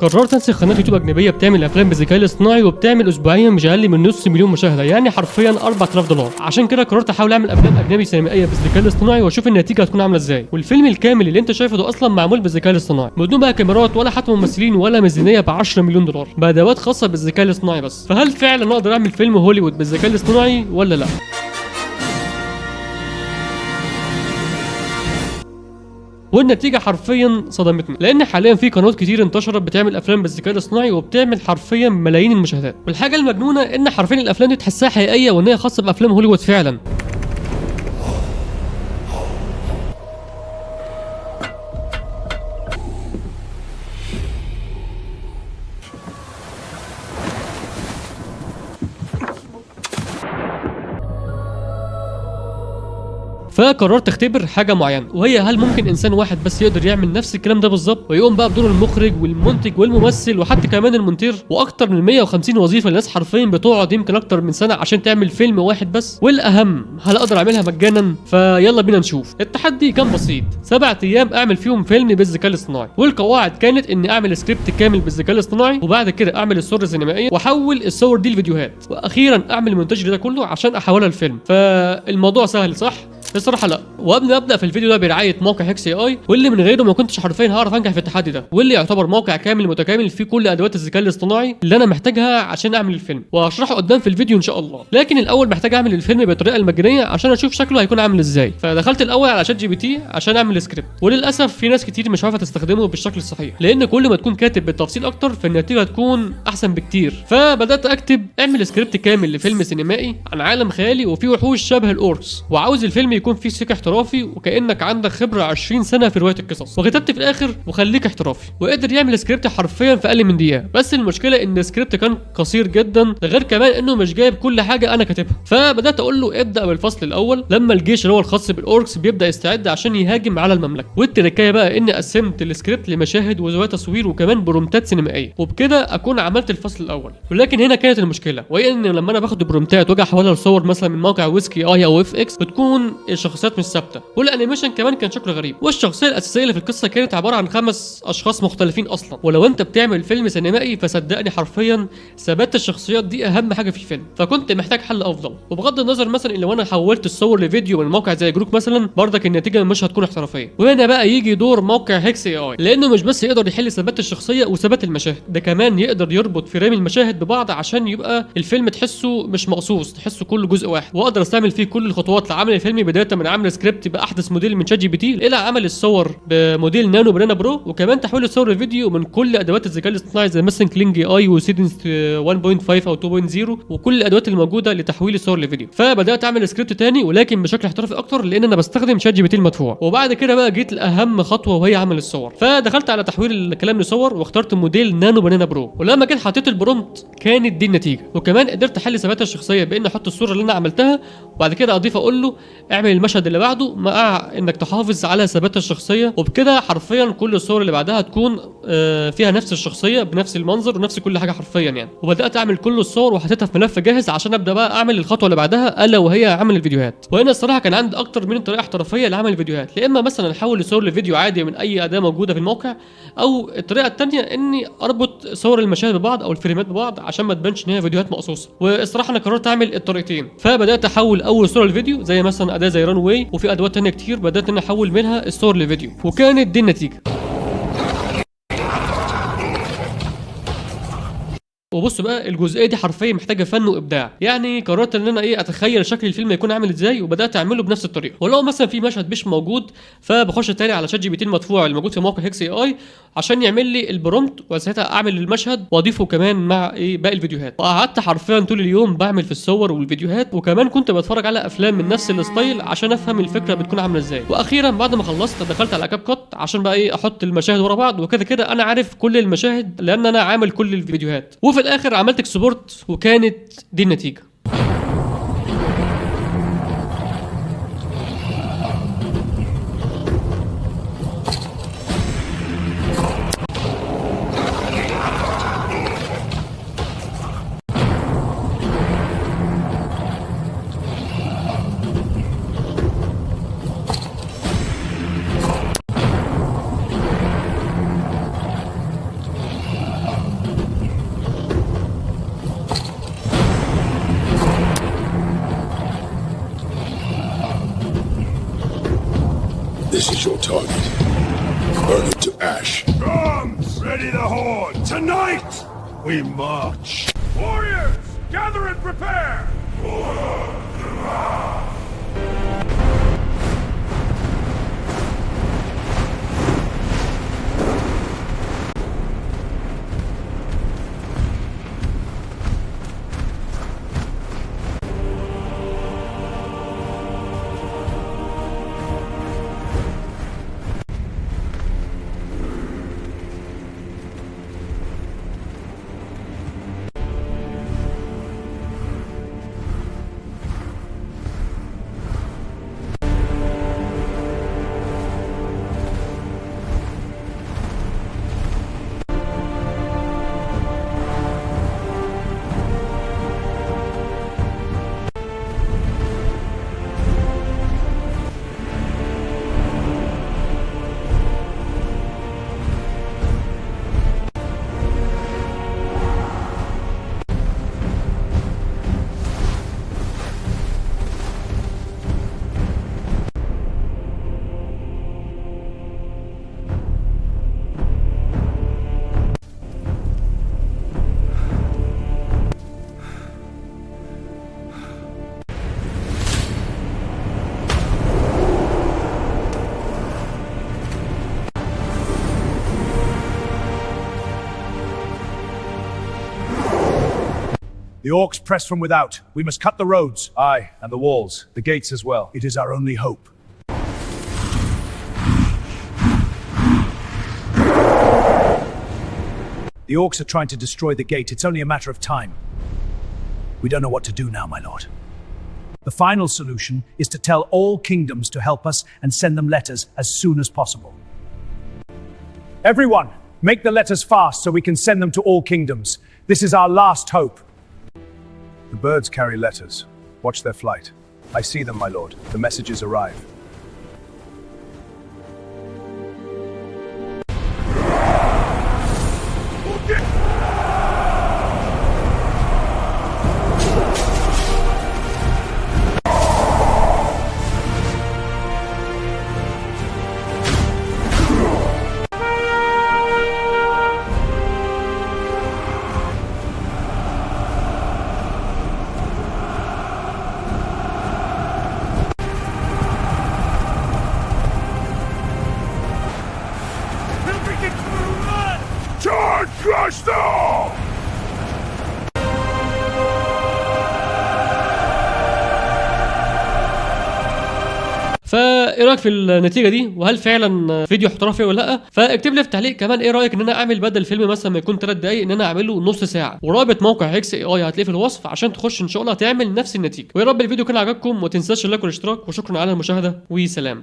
قررت انسخ قناه يوتيوب اجنبيه بتعمل افلام بالذكاء الاصطناعي وبتعمل اسبوعيا مش اقل من نص مليون مشاهده، يعني حرفيا $4000. عشان كده قررت احاول اعمل افلام اجنبي سينمائيه بالذكاء الاصطناعي واشوف النتيجه هتكون عامله ازاي. والفيلم الكامل اللي انت شايفه ده اصلا معمول بالذكاء الاصطناعي بدون بقى كاميرات ولا حتى ممثلين ولا ميزانيه ب $10 مليون بادوات خاصه بالذكاء الاصطناعي بس. فهل فعلا اقدر اعمل فيلم هوليوود بالذكاء الاصطناعي ولا لا؟ والنتيجة حرفيا صدمتني، لأن حاليا في قنوات كتير انتشرت بتعمل أفلام بالذكاء الاصطناعي وبتعمل حرفيا ملايين المشاهدات. والحاجة المجنونة إن حرفيا الأفلام دي تحسها حقيقية وإن هي خاصة بأفلام هوليوود فعلا. فقررت اختبر حاجه معينه، وهي هل ممكن انسان واحد بس يقدر يعمل نفس الكلام ده بالظبط ويقوم بقى بدور المخرج والمنتج والممثل وحتى كمان المونتير واكتر من 150 وظيفه. الناس حرفيا بتقعد يمكن اكتر من سنه عشان تعمل فيلم واحد بس. والاهم، هل اقدر اعملها مجانا؟ فيلا بينا نشوف. التحدي كان بسيط، 7 ايام اعمل فيهم فيلم بالذكاء الاصطناعي. والقواعد كانت اني اعمل سكريبت كامل بالذكاء الاصطناعي، وبعد كده اعمل الصور السينمائيه واحول الصور دي لفيديوهات، واخيرا اعمل المونتاج ده كله عشان احولها لفيلم. فالموضوع سهل صح؟ الصراحه لا. وقبل ما ابدا في الفيديو ده برعايه موقع هيكس اي اي، واللي من غيره ما كنتش حرفيا هعرف انجح في التحدي ده، واللي يعتبر موقع كامل متكامل فيه كل ادوات الذكاء الاصطناعي اللي انا محتاجها عشان اعمل الفيلم، وهشرحه قدام في الفيديو ان شاء الله. لكن الاول محتاج اعمل الفيلم بالطريقه المجانيه عشان اشوف شكله هيكون عامل ازاي. فدخلت الاول على شات جي بي تي عشان اعمل سكريبت، وللاسف في ناس كتير مش عارفه تستخدمه بالشكل الصحيح، لان كل ما تكون كاتب بالتفصيل اكتر فالنتيجه هتكون احسن بكتير. فبدات اكتب اعمل سكريبت كامل لفيلم سينمائي عن عالم خيالي وفيه وحوش شبه الاوركس، وعاوز الفيلم يكون فيه سيك احترافي وكانك عندك خبره 20 سنه في روايه القصص. وكتبت في الاخر وخليك احترافي، وقدر يعمل سكريبت حرفيا في اقل من دقيقه. بس المشكله ان السكريبت كان قصير جدا، ده غير كمان انه مش جايب كل حاجه انا كاتبها. فبدات اقول له ابدا بالفصل الاول لما الجيش اللي هو الخاص بالاوركس بيبدا يستعد عشان يهاجم على المملكه. والتركايه بقى اني قسمت السكريبت لمشاهد وزوايا تصوير وكمان برومتات سينمائيه، وبكده اكون عملت الفصل الاول. ولكن هنا كانت المشكله، وهي ان لما انا باخد البرومتات واجي احولها لصور مثلا من موقع ويسكي اي او اف اكس، بتكون الشخصيات مش ثابته، والانيميشن كمان كان شكله غريب. والشخصيه الاساسيه اللي في القصه كانت عباره عن 5 اشخاص مختلفين اصلا. ولو انت بتعمل فيلم سينمائي فصدقني حرفيا ثبات الشخصيات دي اهم حاجه في الفيلم. فكنت محتاج حل افضل. وبغض النظر مثلا ان لو انا حولت الصور لفيديو من موقع زي جروك مثلا، برضك النتيجه مش هتكون احترافيه. وهنا بقى يجي دور موقع هيكس اي اي، لانه مش بس يقدر يحل ثبات الشخصيه وثبات المشاهد، ده كمان يقدر يربط فريم المشاهد ببعض عشان يبقى الفيلم تحسه مش مقصوص، تحسه كله جزء واحد. واقدر استعمل فيه كل الخطوات لعمل الفيلم، بدايه من عمل سكريبت باحدث موديل من شات جي بي تي الى عمل الصور بموديل نانو بنانا برو، وكمان تحويل الصور لفيديو من كل ادوات الذكاء الاصطناعي زي مثلا كلينج اي اي وسيدنس 1.5 او 2.0 وكل الادوات الموجوده لتحويل الصور لفيديو. فبدات اعمل سكريبت تاني ولكن بشكل احترافي اكتر، لان انا بستخدم شات جي بي تي المدفوع. وبعد كده بقى جيت لاهم خطوه وهي عمل الصور. فدخلت على تحويل الكلام لصور واخترت موديل نانو بنانا برو، ولما جيت حطيت البرومت كانت دي النتيجه. وكمان قدرت احل ثبات الشخصيه بان احط الصوره اللي انا عملتها وبعد كده اضيف اقول له اعمل المشهد اللي بعده مع انك تحافظ على ثبات الشخصيه. وبكده حرفيا كل الصور اللي بعدها تكون فيها نفس الشخصيه بنفس المنظر ونفس كل حاجه حرفيا يعني. وبدات اعمل كل الصور وحطيتها في ملف جاهز عشان ابدا بقى اعمل الخطوه اللي بعدها، الا وهي عمل الفيديوهات. وهنا الصراحه كان عندي اكتر من طريقه احترافيه لعمل الفيديوهات، يا اما مثلا احول الصور لفيديو عادي من اي اداه موجوده في الموقع، او الطريقه الثانيه اني اربط صور المشاهد ببعض او الفريمات ببعض عشان ما تبانش ان هي فيديوهات مقصوصه. والصراحه انا قررت اعمل الطريقتين. فبدات احول اول صوره لفيديو زي مثلا اداه زي ران واي، وفي ادوات ثانيه كتير بدات ان احول منها الصور لفيديو، وكانت دي النتيجه. وبص بقى الجزئيه دي حرفيا محتاجه فن وابداع. يعني قررت ان انا اتخيل شكل الفيلم هيكون عامل ازاي، وبدات اعمله بنفس الطريقه. ولو مثلا في مشهد مش موجود فبخش تاني على شات جي بي تي المدفوع اللي موجود في موقع هيكس اي اي عشان يعمل لي البرومت، وساعتها اعمل المشهد واضيفه كمان مع باقي الفيديوهات. وقعدت حرفيا طول اليوم بعمل في الصور والفيديوهات، وكمان كنت بتفرج على افلام من نفس الستايل عشان افهم الفكره بتكون عامله ازاي. واخيرا بعد ما خلصت دخلت على كاب كات عشان بقى احط المشاهد ورا بعض، وكده كده انا عارف كل المشاهد لان انا عامل كل الفيديوهات. وفي الاخر عملت اكسبورت وكانت دي النتيجه. your target. Burn it to ash. Drums, ready the horn. Tonight, we march. Warriors, gather and prepare. The orcs press from without. We must cut the roads. Aye, and the walls. The gates as well. It is our only hope. The orcs are trying to destroy the gate. It's only a matter of time. We don't know what to do now, my lord. The final solution is to tell all kingdoms to help us and send them letters as soon as possible. Everyone, make the letters fast so we can send them to all kingdoms. This is our last hope. The birds carry letters. Watch their flight. I see them, my lord. The messages arrive. Charge, crush them! فايه رايك في النتيجه دي؟ وهل فعلا فيديو احترافي ولا لا؟ فاكتب لي في تعليق كمان ايه رايك ان انا اعمل بدل الفيلم مثلا ما يكون 3 دقايق ان انا اعمله نص ساعه، ورابط موقع هيكس اي اي هتلاقيه في الوصف عشان تخش ان شاء الله تعمل نفس النتيجه. ويا رب الفيديو كان عجبكم، وما تنساش اللايك والاشتراك، وشكرا على المشاهده وسلام.